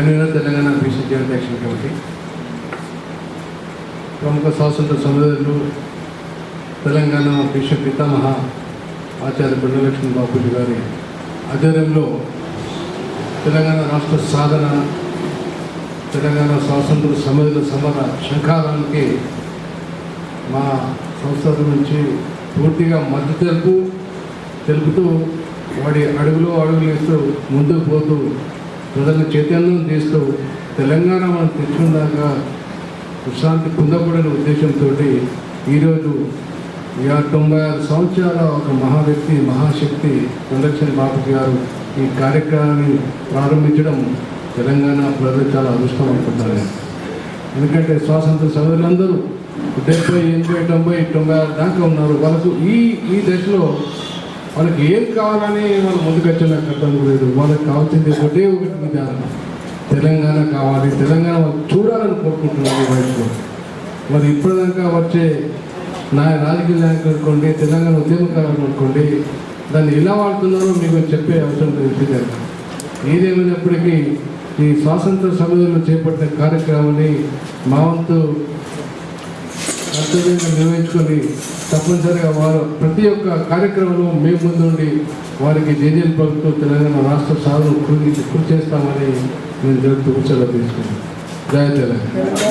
Telangana BC joint action committee ప్రముఖ స్వాతంత్ర సమరయోధులు తెలంగాణ బీసీ పితామహ ఆచార్య బండలక్ష్మీ బాపూజీ గారి ఆధ్వర్యంలో తెలంగాణ రాష్ట్ర సాధన, తెలంగాణ స్వాతంత్ర సమరయోధుల సమర శంఖారానికి మా సంస్థ నుంచి పూర్తిగా మద్దతు తెలుపుతూ వాడి అడుగులు వేస్తూ ముందుకు పోతూ ప్రజలను చైతన్యం చేస్తూ తెలంగాణ మనం తెచ్చుకున్నాక విశ్రాంతి పొందకూడని ఉద్దేశంతో ఈరోజు 96 సంవత్సరాల ఒక మహావ్యక్తి, మహాశక్తి బండలక్ష్మీ బాపూజీ గారు ఈ కార్యక్రమాన్ని ప్రారంభించడం తెలంగాణ ప్రజలు చాలా అదృష్టం అనుకుంటారు. ఎందుకంటే స్వాతంత్ర సమరులందరూ 70, 80, 90, 96 దాకా ఉన్నారు. వాళ్ళకు ఈ దశలో వాళ్ళకి ఏం కావాలని వాళ్ళు ముందుకొచ్చిన అర్థం లేదు. వాళ్ళకి కావాల్సింది ఒకటే విధానం, తెలంగాణ కావాలి, తెలంగాణ వాళ్ళు చూడాలని కోరుకుంటున్నారు ఈ వయసులో. మరి ఇప్పటిదాకా వచ్చే రాజకీయ నాయకులు అనుకోండి, తెలంగాణ ఉద్యమకారులు అనుకోండి, దాన్ని ఎలా వాడుతున్నారో మీకు చెప్పే అవసరం తెలిసింది. ఏదేమైనప్పటికీ ఈ స్వాతంత్ర సమయంలో చేపట్టిన కార్యక్రమాన్ని మా వంతు కర్తవ్యంగా నిర్వహించుకొని తప్పనిసరిగా వారు ప్రతి ఒక్క కార్యక్రమంలో మేము ముందుండి వారికి జేజేలు పలుకుతూ తెలంగాణ రాష్ట్ర సాధన కృషి చేస్తామని నేను జరుగుతూ కూర్చోలో తీసుకున్నాను. జయ తెలంగాణ.